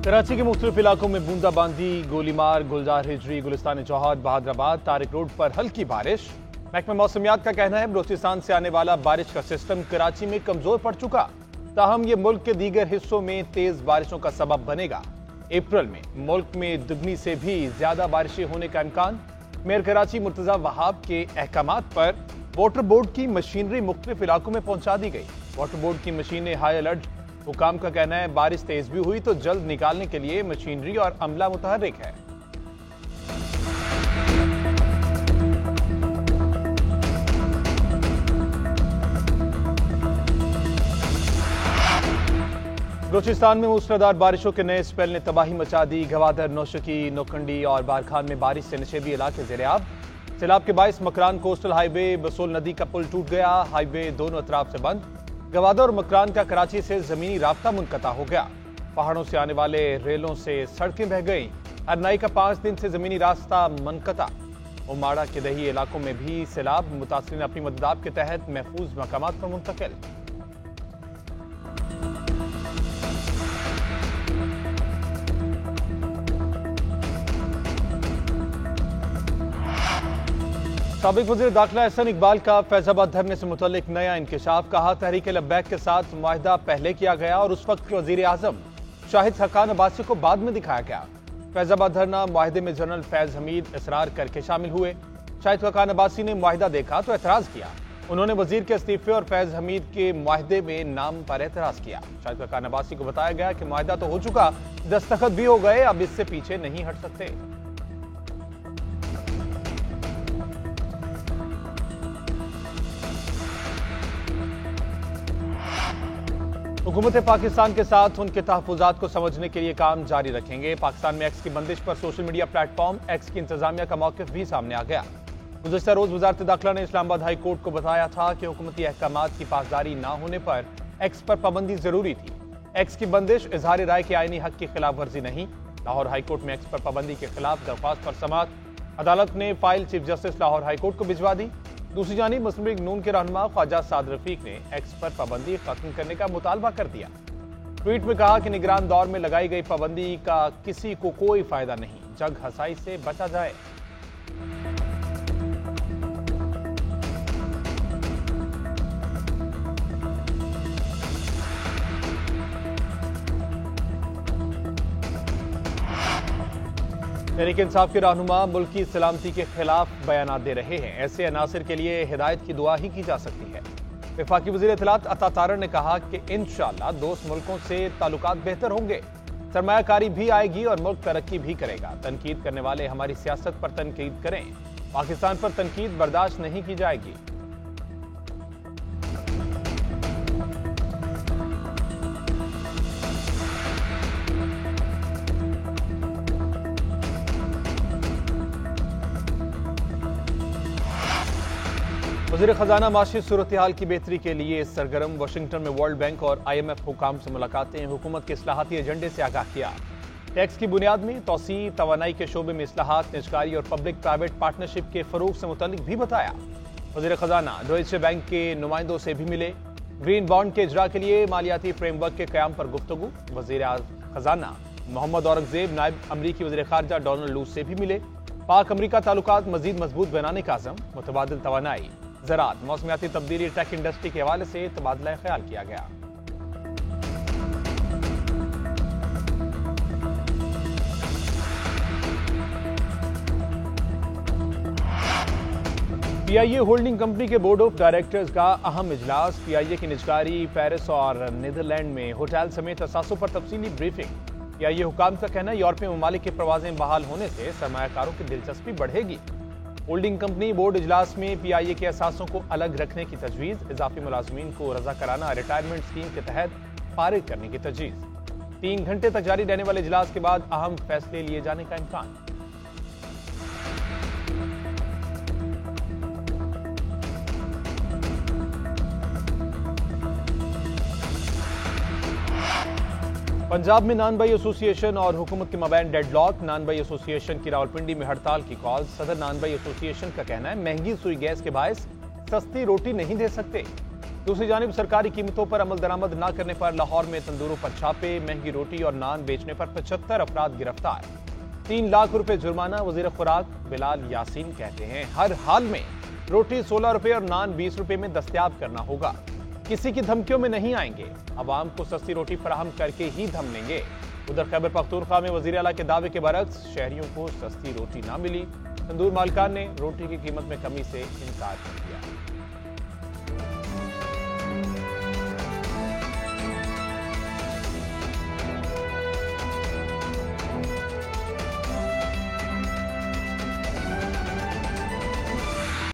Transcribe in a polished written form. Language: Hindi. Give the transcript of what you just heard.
कराची के मुख्तलिफ इलाकों में बूंदाबांदी, गोलीमार, गुलजार हिजरी, गुलिस्तान जौहर, बहादुराबाद, तारिक रोड पर हल्की बारिश। महकमा मौसमियात का कहना है बलोचिस्तान से आने वाला बारिश का सिस्टम कराची में कमजोर पड़ चुका, ताहम ये मुल्क के दीगर हिस्सों में तेज बारिशों का सबब बनेगा। अप्रैल में मुल्क में दुगनी से भी ज्यादा बारिशें होने का इम्कान। मेयर कराची मुर्तजा वहाब के अहकामात पर वाटर बोर्ड की मशीनरी मुख्तलिफ इलाकों में पहुंचा दी गई। वाटर बोर्ड की मशीनें हाई अलर्ट। हुकाम का कहना है बारिश तेज भी हुई तो जल्द निकालने के लिए मशीनरी और अमला मुतहर्रिक है। बलूचिस्तान में मूसलाधार बारिशों के नए स्पेल ने तबाही मचा दी। गवादर, नौशकी, नोखंडी और बारखान में बारिश से नशेबी इलाके ज़ेर-ए-आब। सैलाब के बायस मकरान कोस्टल हाईवे बसोल नदी का पुल टूट गया। हाईवे दोनों अतराफ से बंद। गवादर और मकरान का कराची से जमीनी राब्ता मुनक़ता हो गया। पहाड़ों से आने वाले रेलों से सड़कें बह गईं। अरनाई का 5 दिन से जमीनी रास्ता मुनक़ता। उमाड़ा के दही इलाकों में भी सैलाब। मुतासरीन अपनी मदद के तहत महफूज मकामात पर मुंतकिल। साबिक वज़ीर दाखिला एहसन इकबाल का फैजाबाद धरने से मुतल्लिक नया इंकशाफ। कहा तहरीक लब्बैक के साथ मुआहिदा पहले किया गया और उस वक्त के वज़ीर आज़म शाहिद हक्कान अब्बासी को बाद में दिखाया गया। फैजाबाद धरना मुआहिदे में जनरल फैज हमीद इसरार करके शामिल हुए। शाहिद हक्कान अब्बासी ने मुआहिदा देखा तो एतराज़ किया। उन्होंने वज़ीर के इस्तीफे और फैज हमीद के मुआहिदे में नाम पर एतराज़ किया। शाहिद हक्कान अब्बासी को बताया गया कि मुआहिदा तो हो चुका, दस्तखत भी हो गए, अब इससे पीछे नहीं हट सकते। हुकूमत पाकिस्तान के साथ उनके तहफ़्फ़ुज़ात को समझने के लिए काम जारी रखेंगे। पाकिस्तान में एक्स की बंदिश पर सोशल मीडिया प्लेटफॉर्म एक्स की इंतजामिया का मौक़िफ़ भी सामने आ गया। गुज़श्ता रोज़ वज़ारत दाखिला ने इस्लामाबाद हाई कोर्ट को बताया था कि हुकूमती अहकामात की पासदारी न होने पर एक्स पर पाबंदी जरूरी थी। एक्स की बंदिश इजहार राय के आईनी हक की खिलाफ वर्जी नहीं। लाहौर हाई कोर्ट में एक्स पर पाबंदी के खिलाफ दरख्वास्त पर समाअत। अदालत ने file chief justice Lahore high court को भिजवा दी। दूसरी जानिब मुस्लिम लीग नून के रहनुमा ख्वाजा साद रफीक ने एक्स पर पाबंदी खत्म करने का मुतालबा कर दिया। ट्वीट में कहा कि निगरान दौर में लगाई गई पाबंदी का किसी को कोई फायदा नहीं, जग हसाई से बचा जाए। तहरीक इंसाफ के रहनुमा मुल्क की सलामती के खिलाफ बयान दे रहे हैं। ऐसे अनासर के लिए हिदायत की दुआ ही की जा सकती है। वफाकी वज़ीर इत्तलात अता तारर ने कहा कि इंशाअल्लाह दोस्त मुल्कों से ताल्लुकात बेहतर होंगे, सरमायाकारी भी आएगी और मुल्क तरक्की भी करेगा। तनकीद करने वाले हमारी सियासत पर तनकीद करें, पाकिस्तान पर तनकीद बर्दाश्त नहीं की जाएगी। वज़ीर खजाना माशी सूरत हाल की बेहतरी के लिए सरगर्म। वाशिंगटन में वर्ल्ड बैंक और IMF हुकाम से मुलाकातें। हुकूमत के इस्लाहाती एजेंडे से आगाह किया। टैक्स की बुनियाद में तोसी, तवानाई के शोबे में इस्लाहात, निजकारी और पब्लिक प्राइवेट पार्टनरशिप के फरोग से मुतल्लिक भी बताया। वज़ीर खजाना डॉइचे बैंक के नुमाइंदों से भी मिले। ग्रीन बॉन्ड के इजरा के लिए मालियाती फ्रेमवर्क के क़याम पर गुफ्तगू। वज़ीर खजाना मोहम्मद औरंगजेब नायब अमरीकी वज़ीर खारजा डोनाल्ड लूस से भी मिले। पाक अमरीका ताल्लुकात मजीद मजबूत बनाने का अज़म। मुतबादिल तवानाई, ज़राअत, मौसमियाती तब्दीली, टेक इंडस्ट्री के हवाले से तबादला ख्याल किया गया। PIA होल्डिंग कंपनी के बोर्ड ऑफ डायरेक्टर्स का अहम इजलास। PIA की निजकारी, पेरिस और नीदरलैंड में होटल समेत असासों पर तफसीली ब्रीफिंग। PIA हुकाम का कहना है यूरोपीय ममालिक की प्रवाजें बहाल होने से सरमायाकारों की दिलचस्पी बढ़ेगी। होल्डिंग कंपनी बोर्ड इजलास में PIA के असासों को अलग रखने की तजवीज़। इजाफी मुलाजमीन को रजा कराना रिटायरमेंट स्कीम के तहत फारिग करने की तजवीज़। 3 घंटे तक जारी रहने वाले इजलास के बाद अहम फैसले लिए जाने का इम्कान। पंजाब में नान भाई एसोसिएशन और हुकूमत के मबैन डेडलॉक। नान भाई एसोसिएशन की रावलपिंडी में हड़ताल की कॉल। सदर नान भाई एसोसिएशन का कहना है महंगी सुई गैस के बायस सस्ती रोटी नहीं दे सकते। दूसरी जानिब सरकारी कीमतों पर अमल दरामद न करने पर लाहौर में तंदूरों पर छापे, महंगी रोटी और नान बेचने पर 75 अफराद गिरफ्तार, 3 लाख रुपए जुर्माना। वजीर खुराक बिलाल यासीन कहते हैं हर हाल में रोटी 16 रुपए और नान 20 रुपए में दस्तयाब करना होगा। किसी की धमकियों में नहीं आएंगे, अवाम को सस्ती रोटी फराहम करके ही दम लेंगे। उधर खैबर पख्तूनख्वा में वजीर आला के दावे के बरक्स शहरियों को सस्ती रोटी ना मिली। तंदूर मालिकान ने रोटी की कीमत में कमी से इनकार कर दिया।